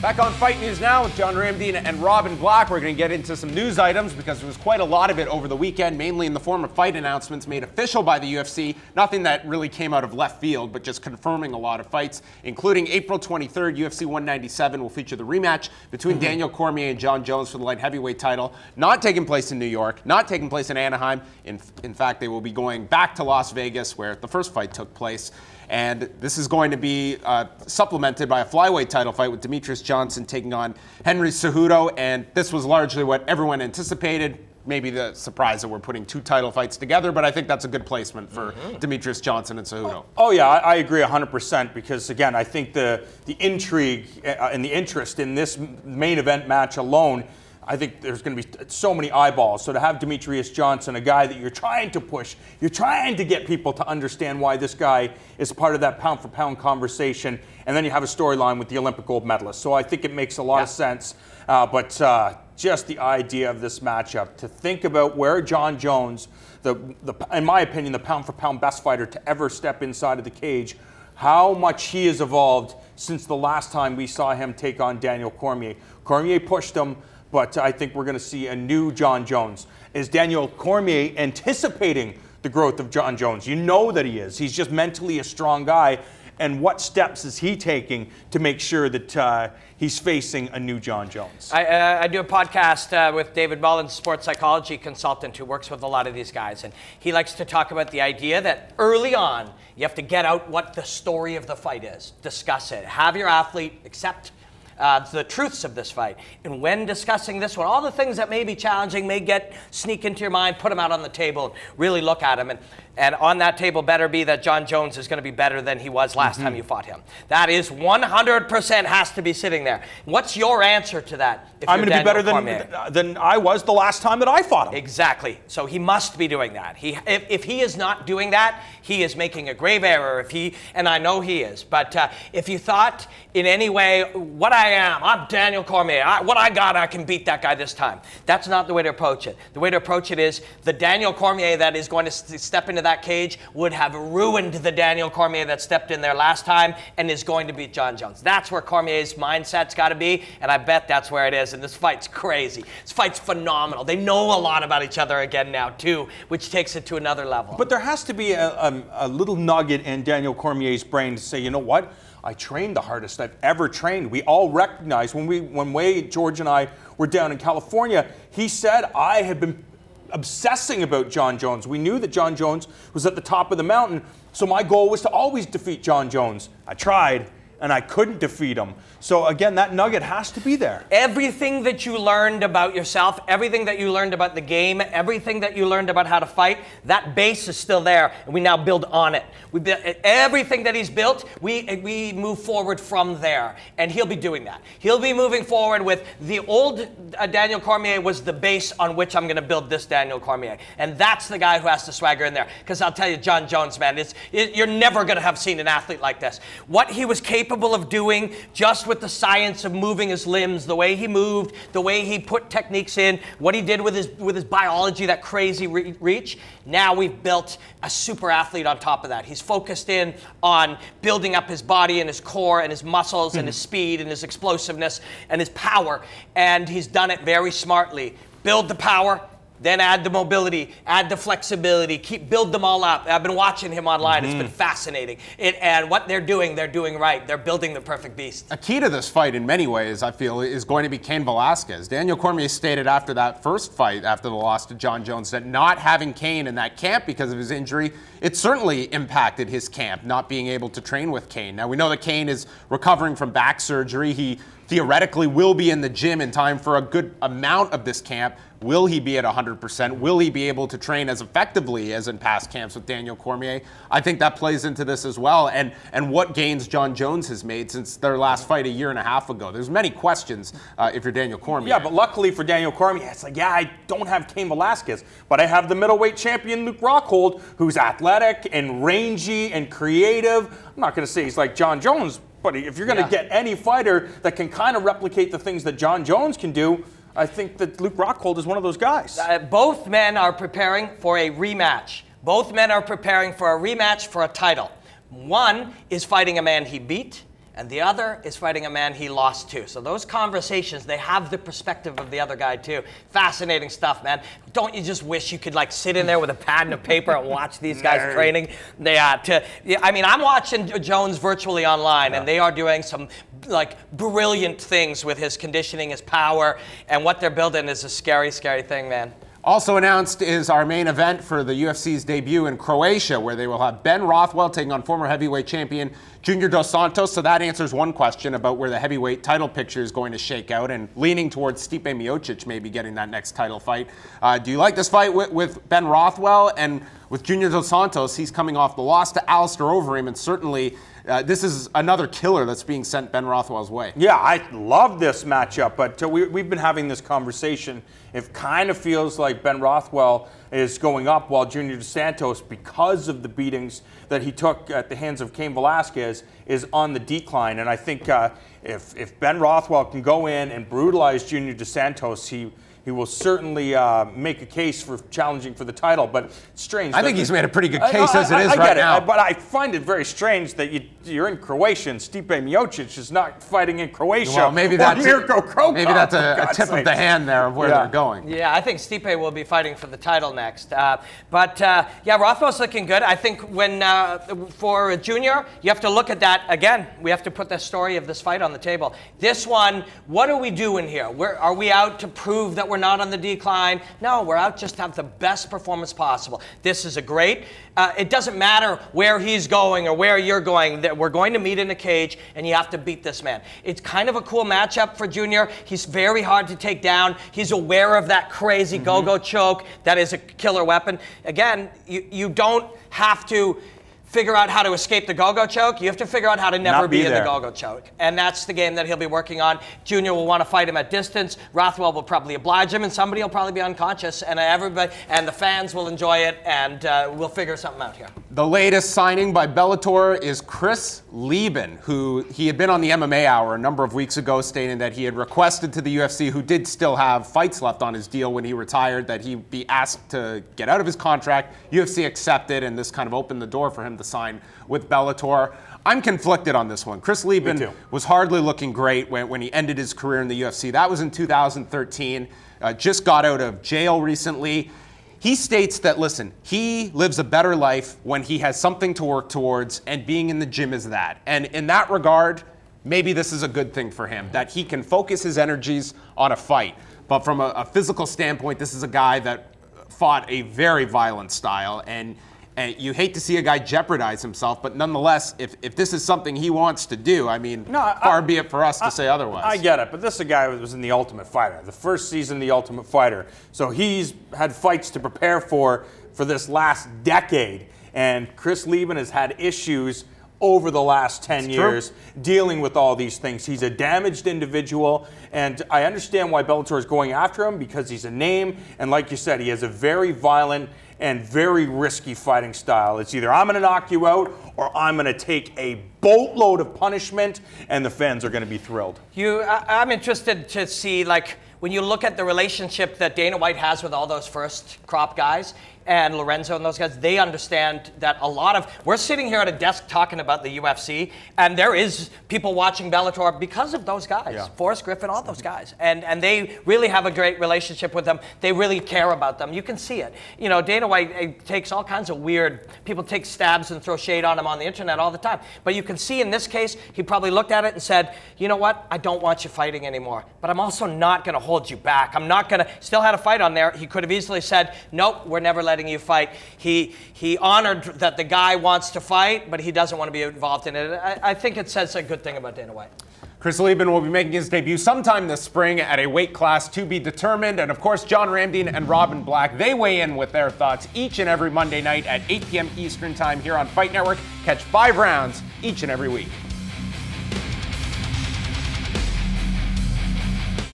Back on Fight News now with John Ramdeen and Robin Black. We're going to get into some news items because there was quite a lot of it over the weekend, mainly in the form of fight announcements made official by the UFC. Nothing that really came out of left field, but just confirming a lot of fights, including April 23rd, UFC 197 will feature the rematch between Daniel Cormier and Jon Jones for the light heavyweight title. Not taking place in New York, not taking place in Anaheim. In fact, they will be going back to Las Vegas, where the first fight took place. And this is going to be supplemented by a flyweight title fight with Demetrius Johnson taking on Henry Cejudo. And this was largely what everyone anticipated. Maybe the surprise that we're putting two title fights together, but I think that's a good placement for Demetrius Johnson and Cejudo. Oh yeah, I agree 100% because, again, I think the intrigue and the interest in this main event match alone, I think there's going to be so many eyeballs. So to have Demetrius Johnson, a guy that you're trying to push, you're trying to get people to understand why this guy is part of that pound-for-pound conversation, and then you have a storyline with the Olympic gold medalist. So I think it makes a lot of sense. But just the idea of this matchup, to think about where Jon Jones, in my opinion, the pound-for-pound best fighter to ever step inside of the cage, how much he has evolved since the last time we saw him take on Daniel Cormier. Cormier pushed him, but I think we're going to see a new Jon Jones. Is Daniel Cormier anticipating the growth of Jon Jones? You know that he is. He's just mentally a strong guy. And what steps is he taking to make sure that he's facing a new Jon Jones? I do a podcast with David Mullins, sports psychology consultant who works with a lot of these guys. And he likes to talk about the idea that early on, you have to get out what the story of the fight is. Discuss it. Have your athlete accept the truths of this fight. And when discussing this one, all the things that may be challenging may sneak into your mind, put them out on the table, and really look at them. And on that table better be that Jon Jones is going to be better than he was last time you fought him. That is 100% has to be sitting there. What's your answer to that? I'm going to be better than I was the last time that I fought him. Exactly. So he must be doing that. If he is not doing that, he is making a grave error. And I know he is. But if you thought in any way, what I am, I'm Daniel Cormier. What I got, I can beat that guy this time. That's not the way to approach it. The way to approach it is the Daniel Cormier that is going to step into that cage would have ruined the Daniel Cormier that stepped in there last time and is going to beat Jon Jones. That's where Cormier's mindset's got to be, and I bet that's where it is. And this fight's crazy. This fight's phenomenal. They know a lot about each other again now, too, which takes it to another level. But there has to be a little nugget in Daniel Cormier's brain to say, you know what? I trained the hardest I've ever trained. We all recognize when Wade, George, and I were down in California, he said, I had been obsessing about Jon Jones. We knew that Jon Jones was at the top of the mountain, so my goal was to always defeat Jon Jones. I tried, and I couldn't defeat him. So again, that nugget has to be there. Everything that you learned about yourself, everything that you learned about the game, everything that you learned about how to fight, that base is still there, and we now build on it. Everything that he's built, we move forward from there, and he'll be doing that. He'll be moving forward with the old Daniel Cormier was the base on which I'm going to build this Daniel Cormier, and that's the guy who has to swagger in there. Because I'll tell you, Jon Jones, man, you're never going to have seen an athlete like this. What he was capable of doing just with the science of moving his limbs, the way he moved, the way he put techniques in, what he did with his biology, that crazy reach. Now we've built a super athlete on top of that. He's focused in on building up his body and his core and his muscles and his speed and his explosiveness and his power. And he's done it very smartly. Build the power, then add the mobility, add the flexibility, build them all up. I've been watching him online. It's been fascinating. And what they're doing right. They're building the perfect beast. A key to this fight in many ways, I feel, is going to be Cain Velasquez. Daniel Cormier stated after that first fight, after the loss to Jon Jones, that not having Cain in that camp because of his injury, it certainly impacted his camp, not being able to train with Cain. Now, we know that Cain is recovering from back surgery. He theoretically will be in the gym in time for a good amount of this camp. Will he be at 100%? Will he be able to train as effectively as in past camps with Daniel Cormier? I think that plays into this as well. And what gains Jon Jones has made since their last fight a year and a half ago. There's many questions if you're Daniel Cormier. Yeah, but luckily for Daniel Cormier, it's like, yeah, I don't have Cain Velasquez, but I have the middleweight champion Luke Rockhold, who's athletic and rangy and creative. I'm not going to say he's like Jon Jones, but if you're going to get any fighter that can kind of replicate the things that Jon Jones can do, I think that Luke Rockhold is one of those guys. Both men are preparing for a rematch. Both men are preparing for a rematch for a title. One is fighting a man he beat, and the other is fighting a man he lost to. So those conversations, they have the perspective of the other guy too. Fascinating stuff, man. Don't you just wish you could like sit in there with a pad and a paper and watch these guys training? I mean, I'm watching Jones virtually online, and they are doing some like brilliant things with his conditioning, his power, and what they're building is a scary, scary thing, man. Also announced is our main event for the UFC's debut in Croatia, where they will have Ben Rothwell taking on former heavyweight champion Junior Dos Santos. So that answers one question about where the heavyweight title picture is going to shake out, and leaning towards Stipe Miocic maybe getting that next title fight. Do you like this fight with Ben Rothwell? And with Junior Dos Santos, he's coming off the loss to Alistair Overeem, and certainly this is another killer that's being sent Ben Rothwell's way. Yeah, I love this matchup, but we've been having this conversation. It kind of feels like Ben Rothwell is going up while Junior Dos Santos, because of the beatings that he took at the hands of Cain Velasquez, is on the decline. And I think if Ben Rothwell can go in and brutalize Junior Dos Santos, he will certainly make a case for challenging for the title. But it's strange. I think he's made a pretty good case as it is right now. But I find it very strange that you're in Croatia and Stipe Miocic is not fighting in Croatia. Well, maybe that's a tip of the hand there of where they're going. Yeah, I think Stipe will be fighting for the title next. Yeah, Rothwell's looking good. I think when for Junior, you have to look at that again. We have to put the story of this fight on the table. This one, what are we doing here? Are we out to prove that we're not on the decline? No, we're out just to have the best performance possible. This is a great, it doesn't matter where he's going or where you're going, that we're going to meet in a cage and you have to beat this man. It's kind of a cool matchup for Junior. He's very hard to take down. He's aware of that crazy go-go choke. That is a killer weapon. Again, you don't have to figure out how to escape the go-go choke. You have to figure out how to never be in the go-go choke. And that's the game that he'll be working on. Junior will want to fight him at distance. Rothwell will probably oblige him, and somebody will probably be unconscious, and everybody and the fans will enjoy it, and we'll figure something out here. The latest signing by Bellator is Chris Lieben, who he had been on the MMA Hour a number of weeks ago, stating that he had requested to the UFC, who did still have fights left on his deal when he retired, that he be asked to get out of his contract. UFC accepted, and this kind of opened the door for him to sign with Bellator. I'm conflicted on this one. Chris Lieben was hardly looking great when he ended his career in the UFC. That was in 2013. Just got out of jail recently. He states that, listen, he lives a better life when he has something to work towards, and being in the gym is that. And in that regard, maybe this is a good thing for him, that he can focus his energies on a fight. But from a physical standpoint, this is a guy that fought a very violent style, and you hate to see a guy jeopardize himself, but nonetheless, if this is something he wants to do, I mean, far be it for us to say otherwise. I get it, but this is a guy who was in The Ultimate Fighter, the first season of The Ultimate Fighter. So he's had fights to prepare for this last decade, and Chris Lieben has had issues over the last 10 years dealing with all these things. He's a damaged individual, and I understand why Bellator is going after him, because he's a name, and like you said, he has a very violent and very risky fighting style. It's either I'm going to knock you out or I'm going to take a boatload of punishment, and the fans are going to be thrilled. I'm interested to see, like, when you look at the relationship that Dana White has with all those first crop guys, and Lorenzo and those guys, they understand that a lot of, we're sitting here at a desk talking about the UFC, and there is people watching Bellator because of those guys, Forrest Griffin, all those guys, and they really have a great relationship with them. They really care about them. You can see it. You know, Dana White takes all kinds of weird, people take stabs and throw shade on him on the internet all the time, but you can see in this case, he probably looked at it and said, you know what, I don't want you fighting anymore, but I'm also not going to hold you back. I'm not going to, still had a fight on there. He could have easily said, nope, we're never letting you fight. He honored that the guy wants to fight, but he doesn't want to be involved in it. I think it says a good thing about Dana White. Chris Lieben will be making his debut sometime this spring at a weight class to be determined. And of course, John Ramdine and Robin Black, they weigh in with their thoughts each and every Monday night at 8 p.m. Eastern Time here on Fight Network. Catch 5 rounds each and every week.